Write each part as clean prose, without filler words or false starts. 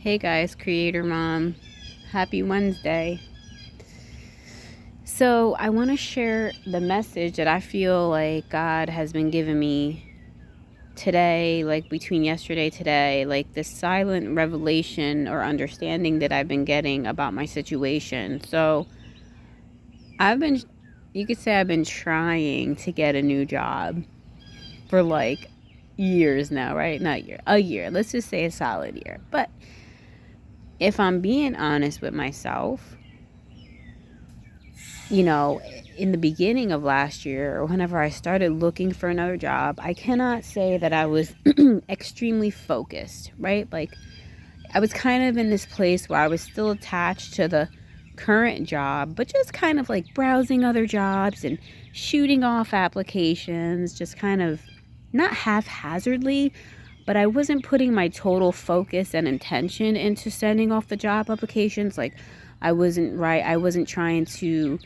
Hey guys, Creator Mom. Happy Wednesday. So, I want to share the message that I feel like God has been giving me today, like between yesterday today, like this silent revelation or understanding that I've been getting about my situation. So, you could say I've been trying to get a new job for like years now, right? Not year, a year. Let's just say a solid year. But if I'm being honest with myself, you know, in the beginning of last year, or whenever I started looking for another job, I cannot say that I was extremely focused, right? Like, I was kind of in this place where I was still attached to the current job, but just kind of like browsing other jobs and shooting off applications, just kind of not haphazardly, but I wasn't putting my total focus and intention into sending off the job applications. Like, I wasn't trying to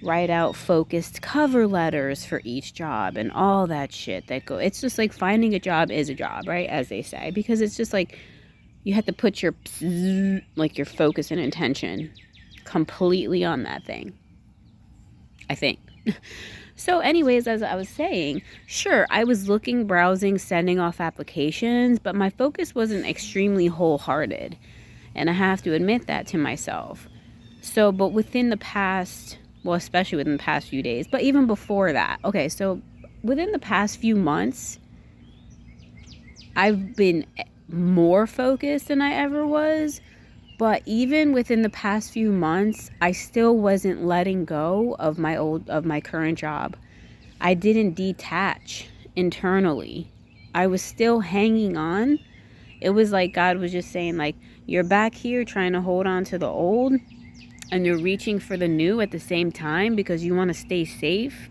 write out focused cover letters for each job and all that shit that go. It's just like finding a job is a job, right? As they say, because it's just like you have to put your like your focus and intention completely on that thing, I think. So anyways, as I was saying, sure, I was looking, browsing, sending off applications, but my focus wasn't extremely wholehearted. And I have to admit that to myself. So, but within the past, well, especially within the past few days, but even before that, okay, so within the past few months, I've been more focused than I ever was. But even within the past few months, I still wasn't letting go of my current job. I didn't detach internally. I was still hanging on. It was like God was just saying, like, you're back here trying to hold on to the old and you're reaching for the new at the same time because you want to stay safe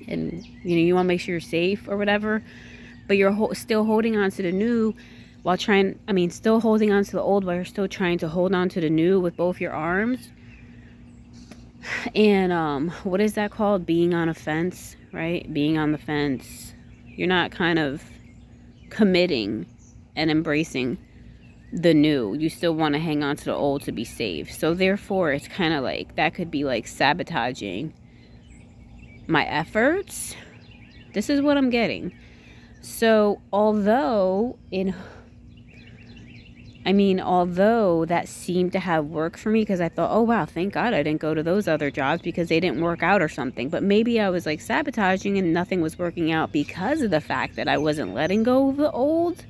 and you want to make sure you're safe or whatever, but you're still holding on to the new while still holding on to the old while you're still trying to hold on to the new with both your arms. And what is that called? Being on a fence, right? Being on the fence. You're not kind of committing and embracing the new. You still want to hang on to the old to be safe. So therefore, it's kind of like that could be like sabotaging my efforts. This is what I'm getting. So although that seemed to have worked for me, because I thought, oh wow, thank God I didn't go to those other jobs because they didn't work out or something. But maybe I was like sabotaging and nothing was working out because of the fact that I wasn't letting go of the old.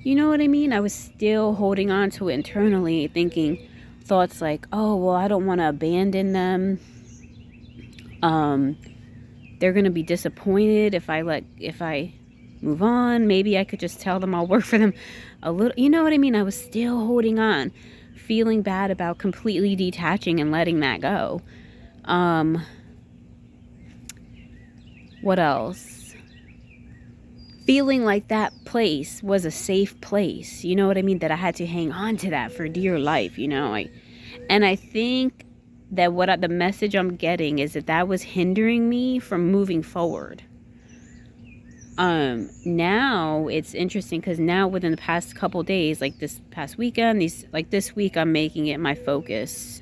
You know what I mean? I was still holding on to it internally, thinking thoughts like, oh, well, I don't want to abandon them. They're going to be disappointed if I move on. Maybe I could just tell them I'll work for them a little. You know what I mean? I was still holding on, feeling bad about completely detaching and letting that go. What else? Feeling like that place was a safe place. You know what I mean? That I had to hang on to that for dear life, and I think that the message I'm getting is that was hindering me from moving forward. Now it's interesting because now within the past couple days, like this past weekend, this week, I'm making it my focus.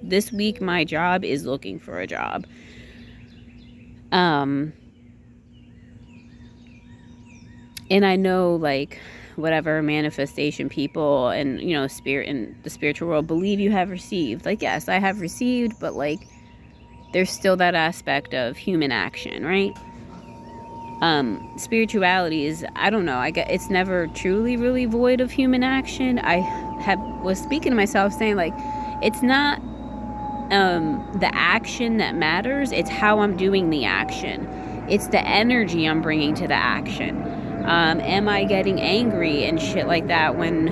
This week, my job is looking for a job. And I know, like, whatever manifestation people and, spirit in the spiritual world believe you have received. Like, yes, I have received, but, like, there's still that aspect of human action, right? Spirituality is, I don't know, I guess it's never truly really void of human action. I was speaking to myself saying, like, it's not the action that matters, it's how I'm doing the action. It's the energy I'm bringing to the action. Am I getting angry and shit like that when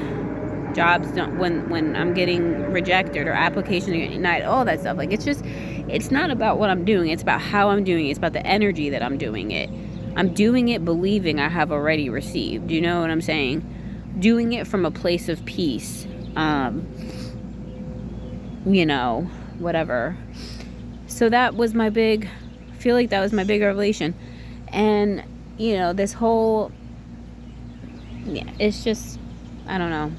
I'm getting rejected or applications are getting denied, all that stuff? Like, it's not about what I'm doing, it's about how I'm doing it. It's about the energy that I'm doing it. I'm doing it believing I have already received. Do you know what I'm saying? Doing it from a place of peace. Whatever. So that was I feel like that was my big revelation. And, this whole, it's just, I don't know.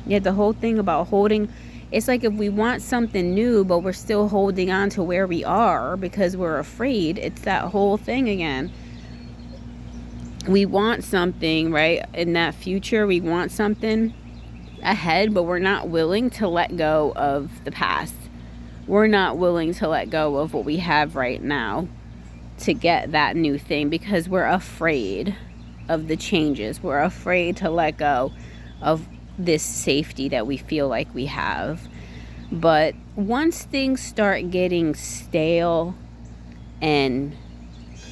Yet the whole thing about holding, it's like if we want something new, but we're still holding on to where we are because we're afraid, it's that whole thing again. We want something, right? In that future, we want something ahead, but we're not willing to let go of the past. We're not willing to let go of what we have right now to get that new thing because we're afraid of the changes. We're afraid to let go of this safety that we feel like we have. But once things start getting stale, and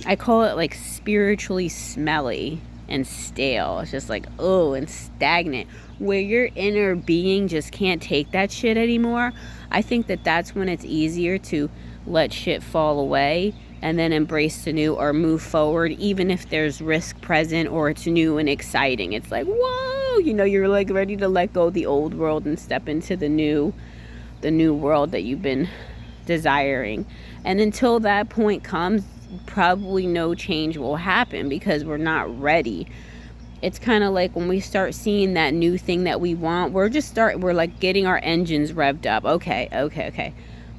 I call it like spiritually smelly and stale, it's just like, oh, and stagnant, where your inner being just can't take that shit anymore, I think that that's when it's easier to let shit fall away and then embrace the new or move forward, even if there's risk present or it's new and exciting. It's like, whoa, you know, you're like ready to let go of the old world and step into the new world that you've been desiring. And until that point comes, probably no change will happen because we're not ready. It's kind of like when we start seeing that new thing that we want, we're like getting our engines revved up. Okay.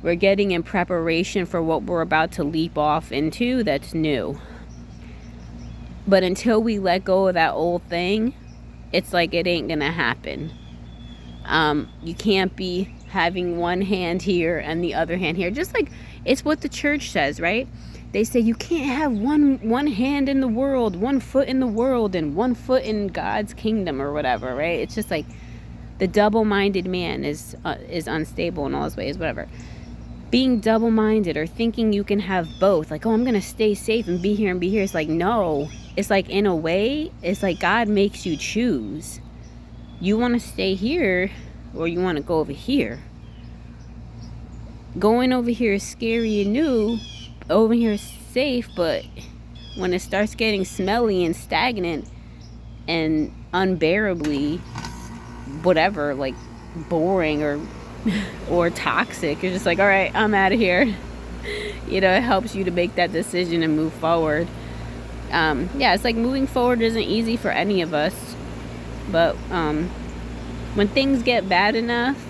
We're getting in preparation for what we're about to leap off into that's new. But until we let go of that old thing, it's like it ain't gonna happen. You can't be having one hand here and the other hand here. Just like it's what the church says, right? They say you can't have one hand in the world, 1 foot in the world, and 1 foot in God's kingdom or whatever, right? It's just like the double-minded man is unstable in all his ways, whatever. Being double-minded or thinking you can have both, like, oh, I'm gonna stay safe and be here. It's like, no. It's like, in a way, it's like God makes you choose. You want to stay here or you want to go over here. Going over here is scary and new. Over here is safe, but when it starts getting smelly and stagnant and unbearably whatever, like boring or toxic, you're just like, all right, I'm out of here. You know, it helps you to make that decision and move forward. It's like moving forward isn't easy for any of us, but when things get bad enough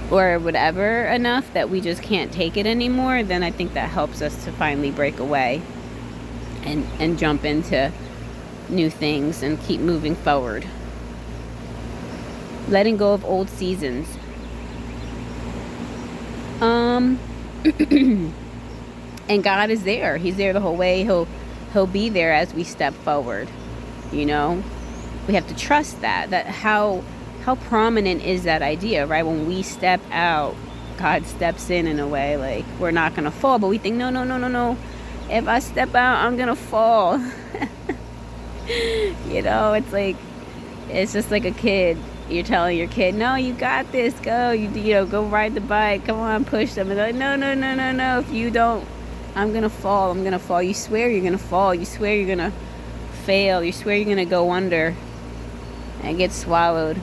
or whatever enough that we just can't take it anymore, then I think that helps us to finally break away and jump into new things and keep moving forward. Letting go of old seasons. And God is there. He's there the whole way. He'll be there as we step forward. You know, we have to trust that how prominent is that idea, right? When we step out, God steps in a way, like we're not gonna fall, but we think no. If I step out, I'm gonna fall. You know, it's just like a kid. You're telling your kid, no, you got this, go, you know, go ride the bike, come on, push them. And they're like, no, if you don't, I'm gonna fall. You swear you're gonna fall, you swear you're gonna fail, you swear you're gonna go under and get swallowed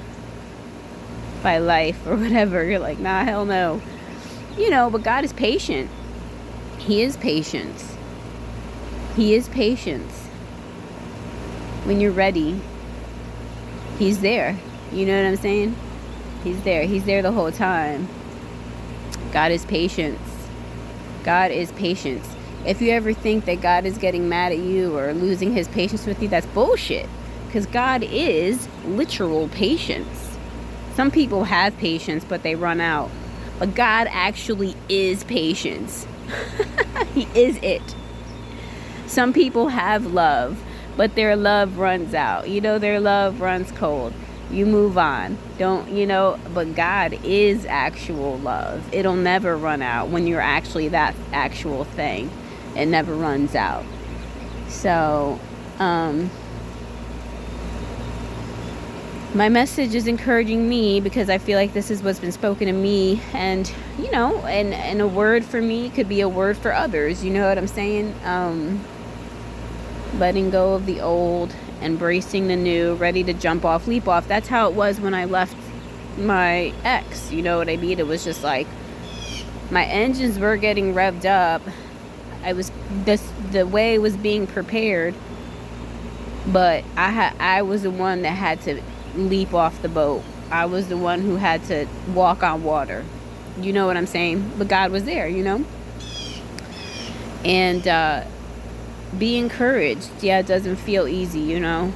by life or whatever. You're like, nah, hell no. You know, but God is patient. He is patience. When you're ready, He's there. You know what I'm saying? He's there the whole time. God is patience. If you ever think that God is getting mad at you or losing His patience with you, that's bullshit. Because God is literal patience. Some people have patience, but they run out. But God actually is patience. He is it. Some people have love, but their love runs out. You know, their love runs cold. You move on. But God is actual love. It'll never run out when you're actually that actual thing. It never runs out. So, my message is encouraging me because I feel like this is what's been spoken to me, and you know, and a word for me could be a word for others. You know what I'm saying? Letting go of the old, embracing the new, ready to jump off, leap off. That's how it was when I left my ex. You know what I mean? It was just like my engines were getting revved up. The way was being prepared, but I was the one that had to leap off the boat I was the one who had to walk on water. You know what I'm saying? But God was there, you know? And be encouraged. Yeah, it doesn't feel easy, you know?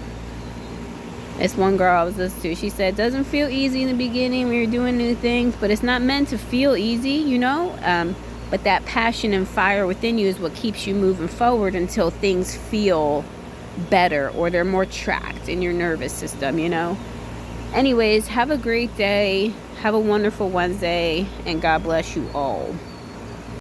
This one girl I was listening to, she said, it doesn't feel easy in the beginning when you're doing new things, but it's not meant to feel easy, you know? But that passion and fire within you is what keeps you moving forward until things feel better or they're more tracked in your nervous system, you know? Anyways, have a great day. Have a wonderful Wednesday, and God bless you all.